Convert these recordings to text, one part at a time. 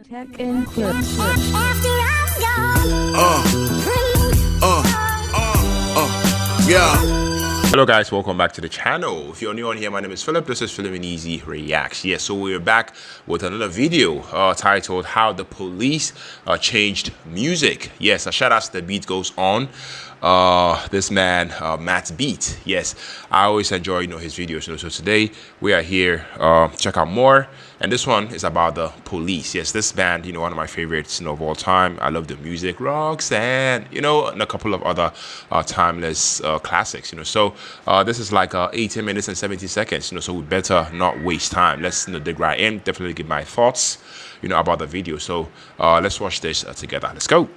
Tech and clips. Yeah. Hello guys, welcome back to the channel. If you're new on here, my name is Philip. This is Philiminizzyvlogs. Yes, so we're back with another video titled How the Police Changed Music. Yes, a shout out to The Beat Goes On. This man, Matt's Beat. Yes, I always enjoy his videos. So today we are here check out more, and this one is about the police. Yes, this band, one of my favorites of all time. I love the music, Roxanne, and a couple of other timeless classics. So this is like 18 minutes and 70 seconds. So we better not waste time. Let's dig right in. Definitely give my thoughts about the video. So let's watch this together. Let's go.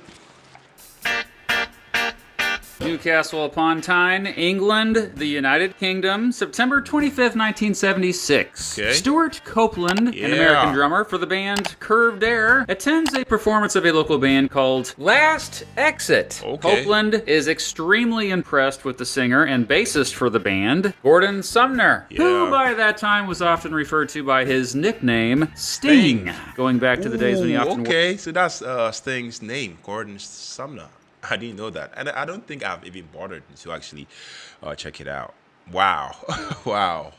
Newcastle upon Tyne, England, the United Kingdom, September 25th, 1976. Okay. Stuart Copeland, an American drummer for the band Curved Air, attends a performance of a local band called Last Exit. Okay. Copeland is extremely impressed with the singer and bassist for the band, Gordon Sumner, who by that time was often referred to by his nickname, Sting, going back to the days when he often So that's Sting's name, Gordon Sumner. I didn't know that, and I don't think I've even bothered to actually check it out. Wow. Wow.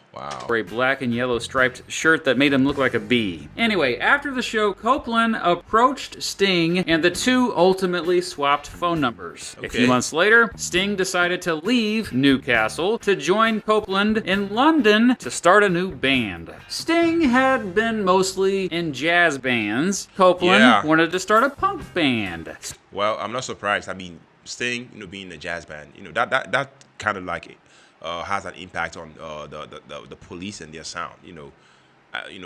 wore a black and yellow striped shirt that made him look like a bee. Anyway, after the show, Copeland approached Sting, and the two ultimately swapped phone numbers. A few months later, Sting decided to leave Newcastle to join Copeland in London to start a new band. Sting had been mostly in jazz bands. Copeland wanted to start a punk band. Well, I'm not surprised. I mean, Sting, being in a jazz band, that kind of like has an impact on the police and their sound.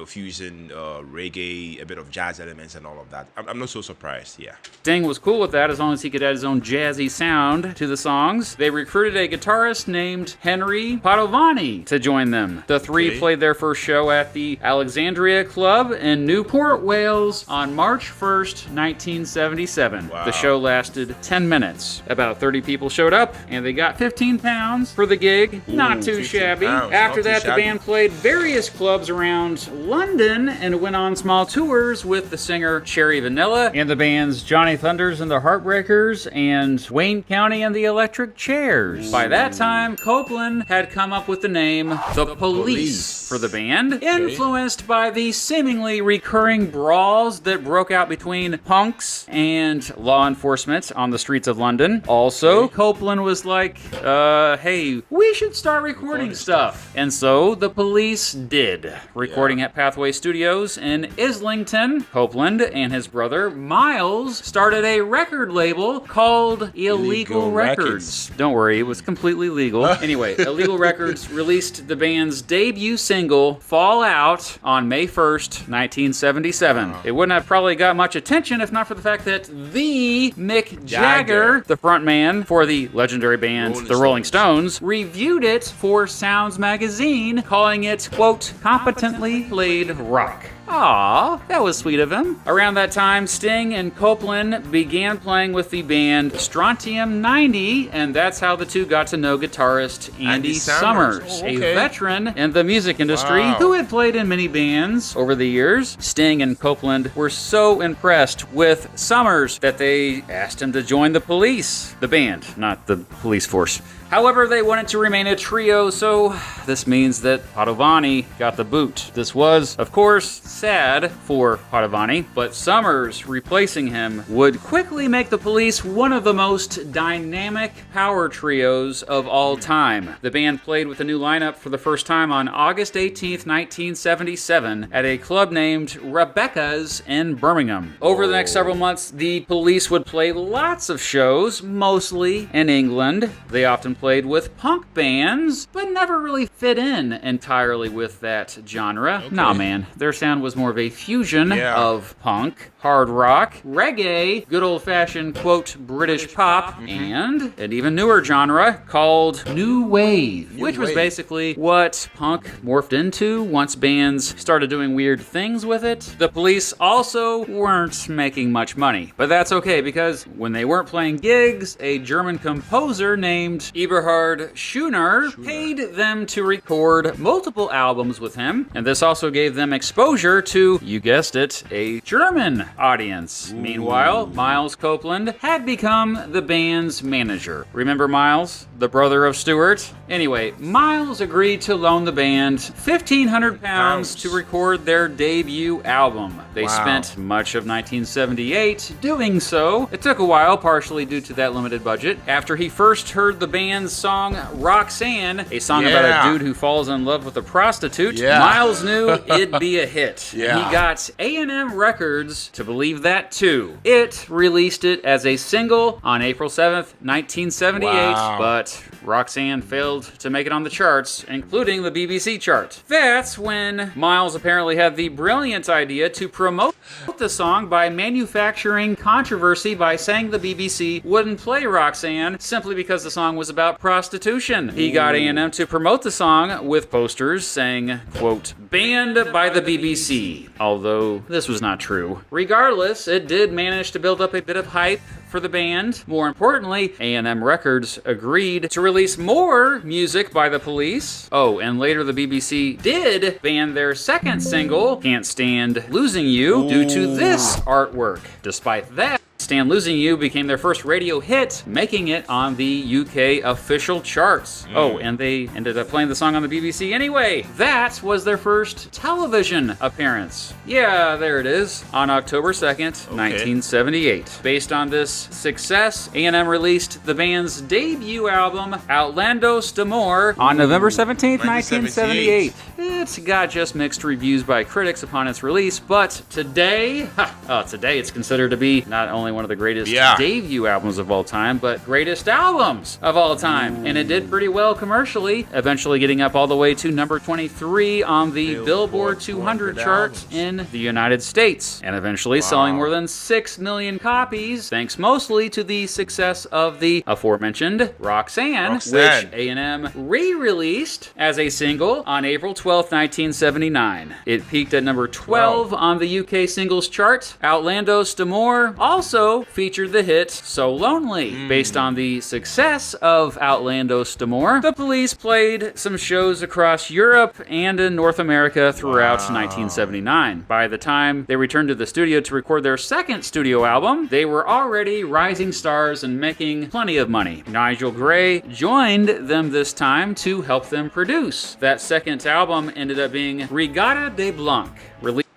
Fusing reggae, a bit of jazz elements and all of that. I'm not so surprised, Sting was cool with that as long as he could add his own jazzy sound to the songs. They recruited a guitarist named Henry Padovani to join them. The three played their first show at the Alexandria Club in Newport, Wales on March 1st, 1977. Wow. The show lasted 10 minutes. About 30 people showed up, and they got £15 for the gig. Not too shabby. After that, the band played various clubs around London and went on small tours with the singer Cherry Vanilla and the bands Johnny Thunders and the Heartbreakers and Wayne County and the Electric Chairs. By that time, Copeland had come up with the name The Police for the band, influenced by the seemingly recurring brawls that broke out between punks and law enforcement on the streets of London. Also, Copeland was like, hey, we should start recording stuff. And so the Police did. Recording at Pathway Studios in Islington, Copeland and his brother Miles started a record label called Illegal Records. Don't worry, it was completely legal. Anyway, Illegal Records released the band's debut single, Fall Out, on May 1st, 1977. It wouldn't have probably got much attention if not for the fact that the Mick Jagger, the frontman for the legendary band The Rolling Stones, reviewed it for Sounds magazine, calling it, quote, competently played rock. Aw, that was sweet of him. Around that time, Sting and Copeland began playing with the band Strontium 90, and that's how the two got to know guitarist Andy Summers, a veteran in the music industry who had played in many bands over the years. Sting and Copeland were so impressed with Summers that they asked him to join the Police, the band, not the police force. However, they wanted to remain a trio, so this means that Padovani got the boot. This was, of course, sad for Padovani, but Summers replacing him would quickly make the Police one of the most dynamic power trios of all time. The band played with a new lineup for the first time on August 18th, 1977 at a club named Rebecca's in Birmingham. Over the next several months, the Police would play lots of shows, mostly in England. They often played with punk bands, but never really fit in entirely with that genre. Nah, man, their sound was more of a fusion of punk. hard rock, reggae, good old-fashioned, quote, British pop, and an even newer genre called New Wave, which was basically what punk morphed into once bands started doing weird things with it. The Police also weren't making much money, but that's okay because when they weren't playing gigs, a German composer named Eberhard Schooner paid them to record multiple albums with him, and this also gave them exposure to, you guessed it, a German audience. Ooh. Meanwhile, Miles Copeland had become the band's manager. Remember Miles, the brother of Stewart? Anyway, Miles agreed to loan the band £1,500 to record their debut album. They spent much of 1978 doing so. It took a while, partially due to that limited budget. After he first heard the band's song Roxanne, a song about a dude who falls in love with a prostitute, Miles knew it'd be a hit. He got A&M Records to believe that too. It released it as a single on April 7th, 1978, but Roxanne failed to make it on the charts, including the BBC chart. That's when Miles apparently had the brilliant idea to promote the song by manufacturing controversy by saying the BBC wouldn't play Roxanne simply because the song was about prostitution. He got A&M to promote the song with posters saying, quote, banned by the BBC, although this was not true. Regardless, it did manage to build up a bit of hype for the band. More importantly, A&M Records agreed to release more music by the Police. Oh, and later the BBC did ban their second single, Can't Stand Losing You, due to this artwork. Despite that, Stand Losing You became their first radio hit, making it on the UK official charts. Oh, and they ended up playing the song on the BBC anyway. That was their first television appearance. Yeah, there it is, on October 2nd, 1978. Based on this success, A&M released the band's debut album, Outlandos d'Amour, on November 17th, 1978. It got just mixed reviews by critics upon its release, but today it's considered to be not only one of the greatest debut albums of all time, but greatest albums of all time. And it did pretty well commercially, eventually getting up all the way to number 23 on the Billboard 200 chart in the United States, and eventually selling more than 6 million copies, thanks mostly to the success of the aforementioned Roxanne, which A&M re-released as a single on April 12th, 1979. It peaked at number 12 on the UK singles chart. Outlandos d'Amour also featured the hit So Lonely. Based on the success of Outlandos d'Amour, the Police played some shows across Europe and in North America throughout 1979. By the time they returned to the studio to record their second studio album, they were already rising stars and making plenty of money. Nigel Gray joined them this time to help them produce. That second album ended up being Regatta de Blanc, released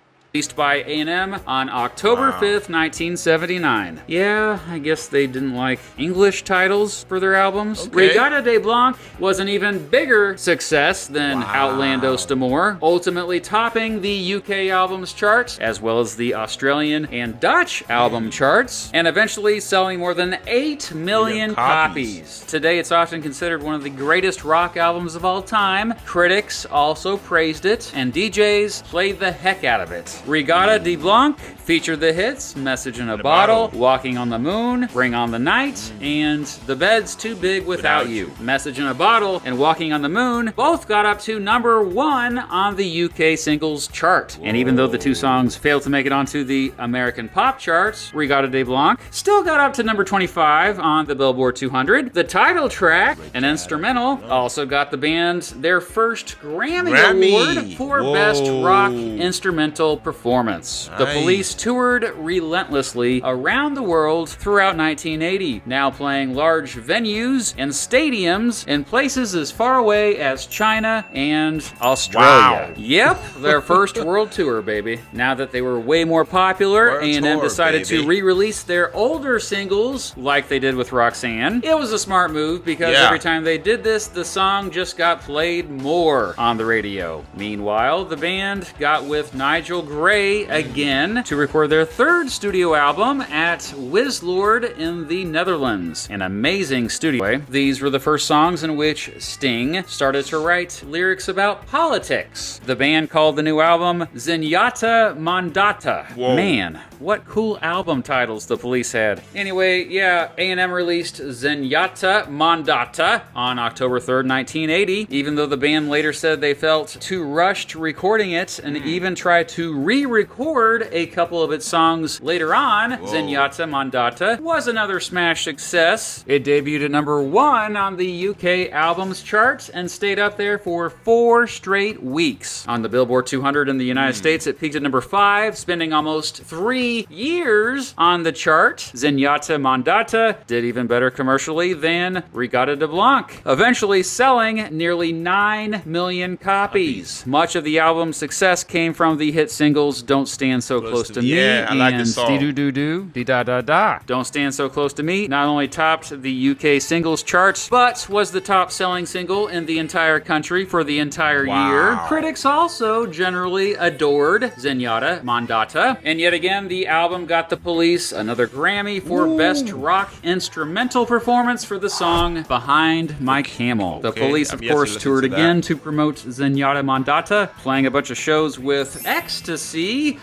by A&M on October 5th, 1979. Yeah, I guess they didn't like English titles for their albums. Regatta de Blanc was an even bigger success than Outlandos d'Amour, ultimately topping the UK albums chart, as well as the Australian and Dutch album charts, and eventually selling more than 8 million copies. Today, it's often considered one of the greatest rock albums of all time. Critics also praised it, and DJs played the heck out of it. Regatta de Blanc featured the hits Message in a Bottle, Walking on the Moon, Bring on the Night, and The Bed's Too Big Without You. Message in a Bottle and Walking on the Moon both got up to number 1 on the UK singles chart. And even though the two songs failed to make it onto the American pop charts, Regatta de Blanc still got up to number 25 on the Billboard 200. The title track, an instrumental, also got the band their first Grammy Award for Best Rock Instrumental Performance. The Police toured relentlessly around the world throughout 1980, now playing large venues and stadiums in places as far away as China and Australia. Yep, their first world tour, baby. Now that they were way more popular, A&M decided to re-release their older singles like they did with Roxanne. It was a smart move because every time they did this, the song just got played more on the radio. Meanwhile, the band got with Nigel Gray Monterey again to record their third studio album at Wislord in the Netherlands. An amazing studio. These were the first songs in which Sting started to write lyrics about politics. The band called the new album Zenyatta Mandata. Whoa. Man, what cool album titles the Police had. Anyway, yeah, A&M released Zenyatta Mandata on October 3rd, 1980, even though the band later said they felt too rushed recording it and even tried to re-record a couple of its songs later on. Whoa. Zenyatta Mandata was another smash success. It debuted at number 1 on the UK albums chart and stayed up there for 4 straight weeks. On the Billboard 200 in the United States, it peaked at number 5, spending almost 3 years on the chart. Zenyatta Mandata did even better commercially than Regatta de Blanc, eventually selling nearly 9 million copies. Much of the album's success came from the hit singles Don't Stand So Close to Me I like this and song. Dee-Doo-Doo-Doo, Dee-Da-Da-Da. Don't Stand So Close to Me not only topped the UK singles charts, but was the top-selling single in the entire country for the entire year. Critics also generally adored Zenyatta Mandata, and yet again, the album got the Police another Grammy for Best Rock Instrumental Performance for the song Behind My Camel. The Police, of course, toured again to promote Zenyatta Mandata, playing a bunch of shows with Ecstasy.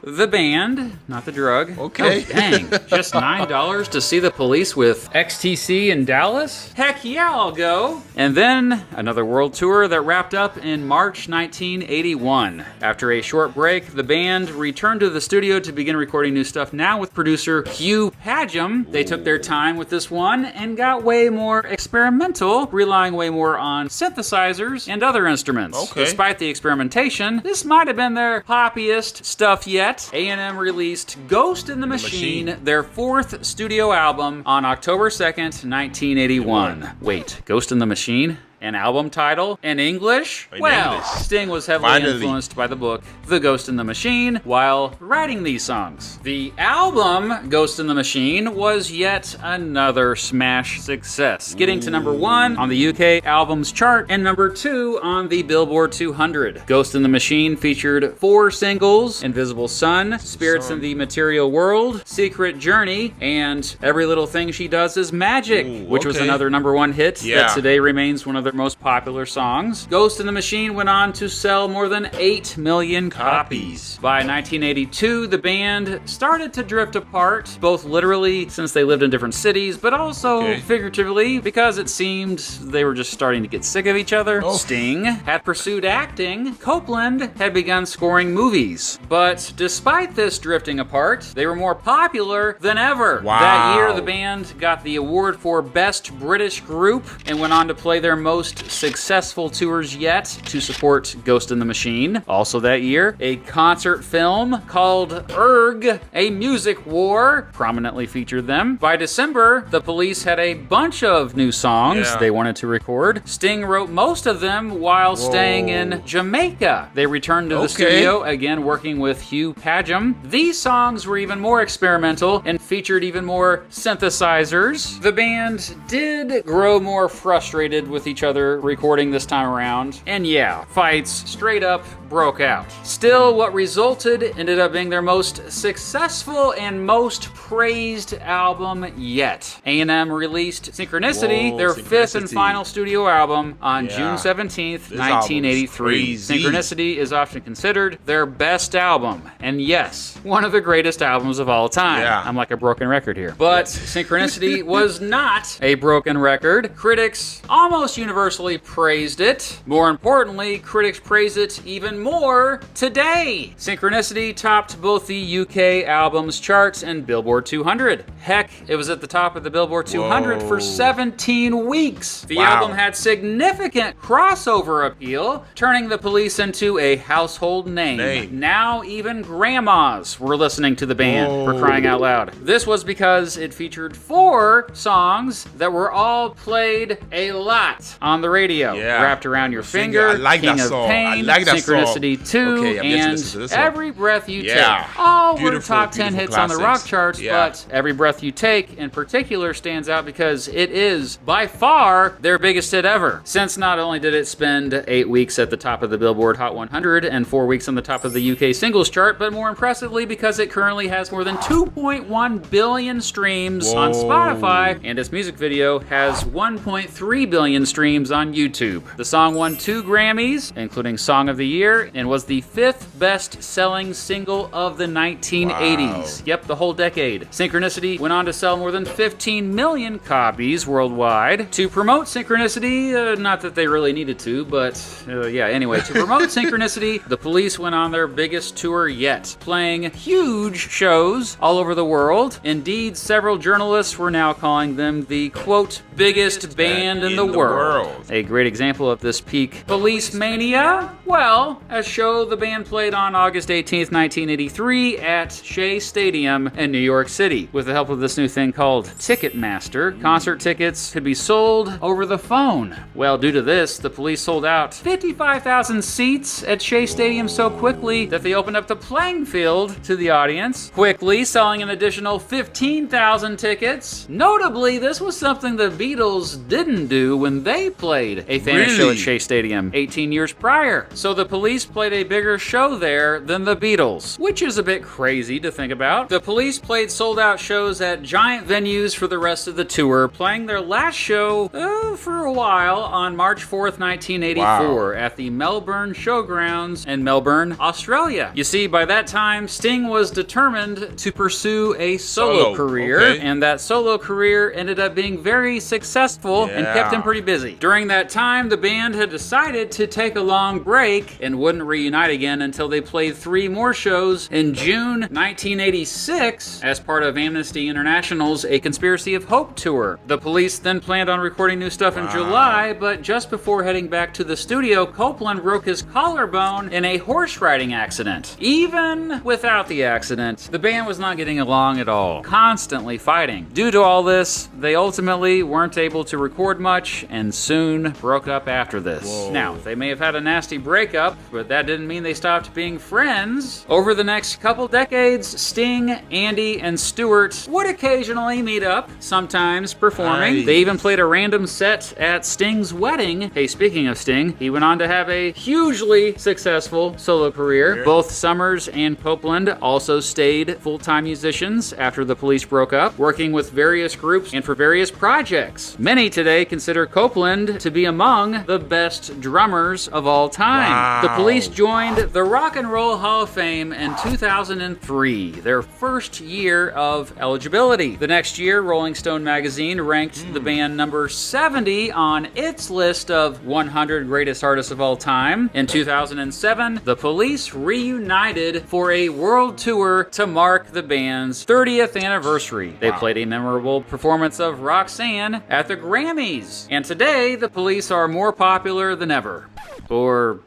The band, not the drug. Okay. Oh, dang. Just $9 to see the Police with XTC in Dallas? Heck yeah, I'll go. And then another world tour that wrapped up in March 1981. After a short break, the band returned to the studio to begin recording new stuff, now with producer Hugh Padgham. They took their time with this one and got way more experimental, relying way more on synthesizers and other instruments. Okay. Despite the experimentation, this might have been their poppiest stuff yet. A&M released Ghost in the Machine, their 4th studio album, on October 2nd, 1981. Wait, Ghost in the Machine? An album title in English? Well, Sting was heavily influenced by the book The Ghost in the Machine while writing these songs. The album Ghost in the Machine was yet another smash success, getting to number 1 on the UK albums chart and number 2 on the Billboard 200. Ghost in the Machine featured 4 singles: Invisible Sun, Spirits in the Material World, Secret Journey, and Every Little Thing She Does Is Magic, which was another number 1 hit that today remains one of their most popular songs. Ghost in the Machine went on to sell more than 8 million copies. By 1982, the band started to drift apart, both literally since they lived in different cities, but also figuratively because it seemed they were just starting to get sick of each other. Sting had pursued acting. Copeland had begun scoring movies. But despite this drifting apart, they were more popular than ever. That year, the band got the award for Best British Group and went on to play their most successful tours yet to support Ghost in the Machine. Also that year, a concert film called Erg, A Music War, prominently featured them. By December, the Police had a bunch of new songs they wanted to record. Sting wrote most of them while staying in Jamaica. They returned to the studio, again working with Hugh Padgham. These songs were even more experimental and featured even more synthesizers. The band did grow more frustrated with each other recording this time around, and yeah, fights straight up broke out. Still, what resulted ended up being their most successful and most praised album yet. A&M released Synchronicity, their 5th and final studio album, on June 17th, 1983. Synchronicity is often considered their best album, and yes, one of the greatest albums of all time. I'm like a broken record here. But Synchronicity was not a broken record. Critics almost universally praised it. More importantly, critics praise it even more today. Synchronicity topped both the UK albums charts and Billboard 200. Heck, it was at the top of the Billboard 200 for 17 weeks. The album had significant crossover appeal, turning the Police into a household name. Now even grandmas were listening to the band, for crying out loud. This was because it featured 4 songs that were all played a lot on on the radio. Yeah. Wrapped Around Your Finger, I like King that of song. Pain, I like that Synchronicity song. 2, Okay, I'm yet to listen to and this one. Every Breath You Yeah. Take. All were Beautiful, top 10 beautiful hits on the rock classics. charts, Yeah. but Every Breath You Take in particular stands out because it is by far their biggest hit ever. Since not only did it spend 8 weeks at the top of the Billboard Hot 100 and 4 weeks on the top of the UK singles chart, but more impressively because it currently has more than 2.1 billion streams on Spotify, and its music video has 1.3 billion streams on YouTube. The song won 2 Grammys, including Song of the Year, and was the 5th best-selling single of the 1980s. Wow. Yep, the whole decade. Synchronicity went on to sell more than 15 million copies worldwide. To promote Synchronicity, not that they really needed to, but yeah, anyway, to promote Synchronicity, the Police went on their biggest tour yet, playing huge shows all over the world. Indeed, several journalists were now calling them the, quote, biggest band in the world. A great example of this peak Police mania? Well, a show the band played on August 18th, 1983 at Shea Stadium in New York City. With the help of this new thing called Ticketmaster, concert tickets could be sold over the phone. Well, due to this, the Police sold out 55,000 seats at Shea Stadium so quickly that they opened up the playing field to the audience, quickly selling an additional 15,000 tickets. Notably, this was something the Beatles didn't do when they played a famous show at Shea Stadium 18 years prior. So the Police played a bigger show there than the Beatles, which is a bit crazy to think about. The Police played sold-out shows at giant venues for the rest of the tour, playing their last show for a while on March 4th, 1984 at the Melbourne Showgrounds in Melbourne, Australia. You see, by that time, Sting was determined to pursue a solo career, and that solo career ended up being very successful and kept him pretty busy. During that time, the band had decided to take a long break and wouldn't reunite again until they played 3 more shows in June 1986 as part of Amnesty International's A Conspiracy of Hope tour. The Police then planned on recording new stuff in July, but just before heading back to the studio, Copeland broke his collarbone in a horse riding accident. Even without the accident, the band was not getting along at all, constantly fighting. Due to all this, they ultimately weren't able to record much and soon broke up after this. Now, they may have had a nasty breakup, but that didn't mean they stopped being friends. Over the next couple decades, Sting, Andy, and Stewart would occasionally meet up, sometimes performing. Nice. They even played a random set at Sting's wedding. Hey, speaking of Sting, he went on to have a hugely successful solo career. Both Summers and Copeland also stayed full-time musicians after the Police broke up, working with various groups and for various projects. Many today consider Copeland to be among the best drummers of all time. The Police joined the Rock and Roll Hall of Fame in 2003, their first year of eligibility. The next year, Rolling Stone magazine ranked the band number 70 on its list of 100 greatest artists of all time. In 2007, the Police reunited for a world tour to mark the band's 30th anniversary. They played a memorable performance of Roxanne at the Grammys. And today, the Police are more popular than ever. Or,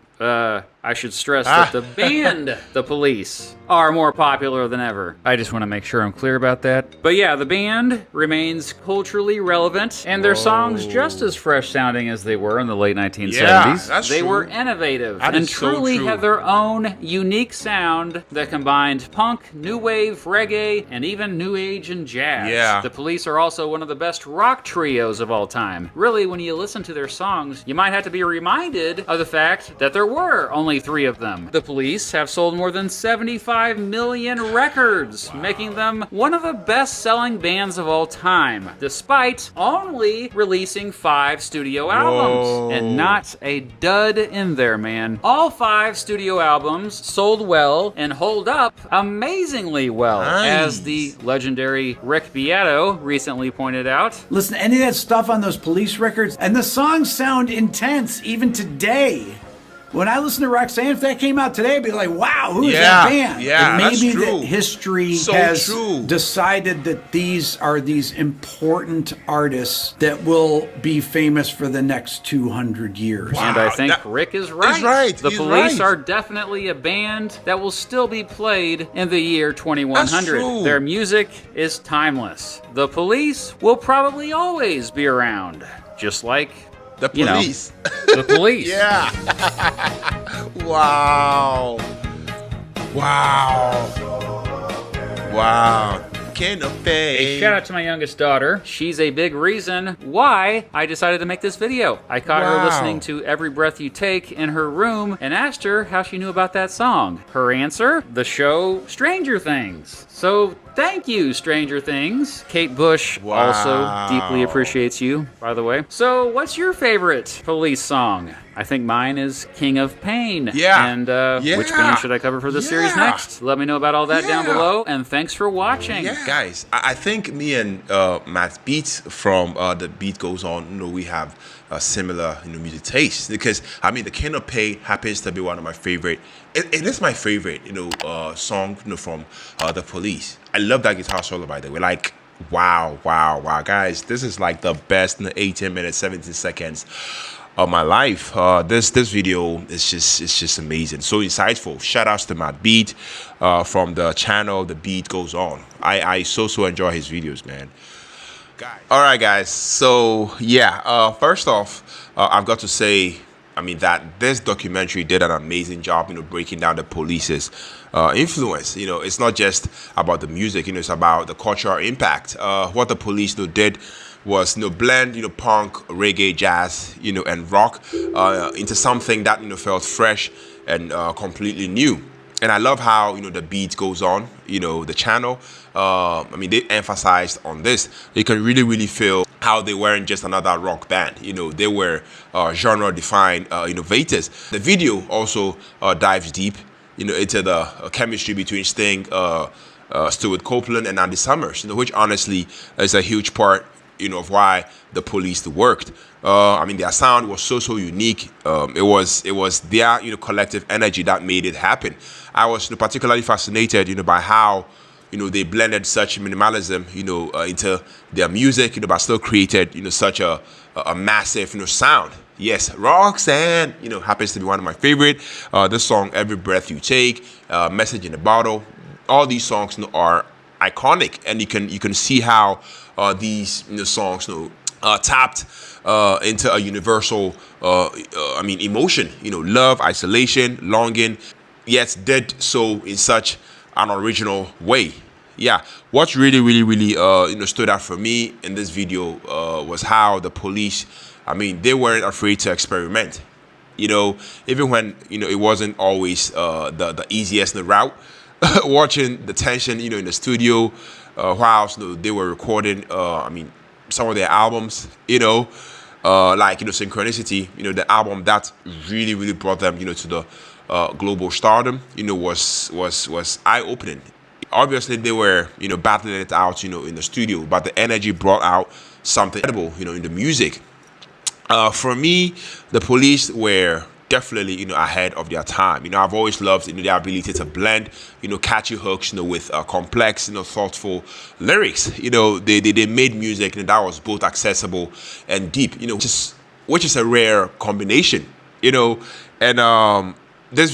I should stress that the band, The Police, are more popular than ever. I just want to make sure I'm clear about that. But yeah, the band remains culturally relevant, and their songs just as fresh sounding as they were in the late 1970s. Yeah, that's they true. were innovative That and is so truly true. had their own unique sound that combined punk, new wave, reggae, and even new age and jazz. Yeah. The Police are also one of the best rock trios of all time. Really, when you listen to their songs, you might have to be reminded of the fact that there were only 3 of them. The Police have sold more than 75 million records, making them one of the best-selling bands of all time, despite only releasing 5 studio albums. And not a dud in there, man. All 5 studio albums sold well and hold up amazingly well, as the legendary Rick Beato recently pointed out. Listen, any of that stuff on those Police records, and the songs sound intense even today. When I listen to Roxanne, if that came out today, I'd be like, wow, who is that band? Yeah, and maybe that's true. that history So has true. decided that these are these important artists that will be famous for the next 200 years. And I think Rick is right. He's right. The He's Police right. are definitely a band that will still be played in the year 2100. That's true. Their music is timeless. The Police will probably always be around, just like The police. The police. Yeah. Wow. Can't pay. A shout out to my youngest daughter. She's a big reason why I decided to make this video. I caught her listening to Every Breath You Take in her room and asked her how she knew about that song. Her answer? The show Stranger Things. So thank you, Stranger Things. Kate Bush also deeply appreciates you, by the way. So what's your favorite police song? I think mine is King of Pain. Yeah. And which band should I cover for this series next? Let me know about all that down below, and thanks for watching. Guys, I think me and Matt's Beats from The Beat Goes On, we have a similar music taste, because I mean the King of Pain happens to be one of my favorite. It is my favorite song from The Police. I love that guitar solo, by the way. Like, wow, guys, this is like the best in the 18 minutes 17 seconds of my life. This video is just amazing, so insightful. Shout outs to Matt Beat from the channel The Beat Goes On. I so enjoy his videos, man. All right, guys, so yeah, first off, I've got to say, I mean, that this documentary did an amazing job, breaking down the police's influence. It's not just about the music, it's about the cultural impact. What the police did was blend punk, reggae, jazz, and rock into something that felt fresh and completely new. And I love how The Beat Goes On, the channel. I mean, they emphasized on this. You can really feel how they weren't just another rock band. They were genre-defined innovators. The video also dives deep, into the chemistry between Sting, Stuart Copeland, and Andy Summers, which honestly is a huge part of why the police worked. I mean, their sound was so unique. It was their collective energy that made it happen. I was particularly fascinated by how they blended such minimalism into their music, but still created such a massive sound. Yes, Roxanne happens to be one of my favorite. This song, Every Breath You Take, Message in a Bottle, all these songs are iconic, and you can see how these songs tapped into a universal I mean emotion, love, isolation, longing, yet did so in such an original way. Yeah, what really stood out for me in this video was how the police, I mean, they weren't afraid to experiment. Even when it wasn't always the easiest route. Watching the tension, in the studio, whilst they were recording, I mean, some of their albums, like Synchronicity, the album that really brought them, to the global stardom, was eye-opening. Obviously, they were, battling it out, in the studio, but the energy brought out something incredible, in the music. For me, the police were definitely ahead of their time. I've always loved their ability to blend catchy hooks with complex thoughtful lyrics. They made music that was both accessible and deep, which is a rare combination. And this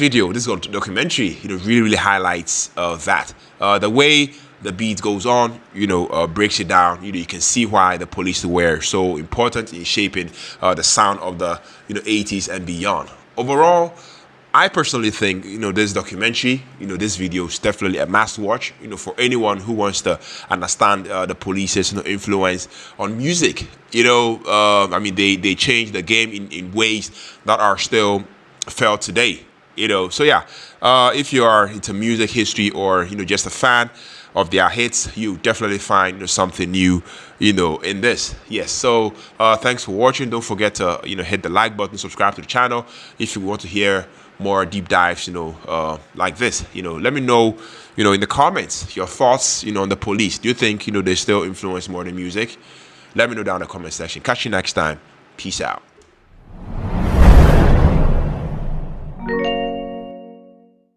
documentary really highlights that. The way The Beat Goes On breaks it down. You can see why the police were so important in shaping the sound of the 80s and beyond. Overall, I personally think this documentary, this video is definitely a must watch. For anyone who wants to understand the police's influence on music. I mean, they changed the game in ways that are still felt today. So yeah, if you are into music history or just a fan of their hits, you definitely find something new in this. Yes, so thanks for watching. Don't forget to hit the like button, subscribe to the channel if you want to hear more deep dives like this. Let me know in the comments your thoughts on the police. Do you think they still influence more than music? Let me know down in the comment section. Catch you next time. Peace out.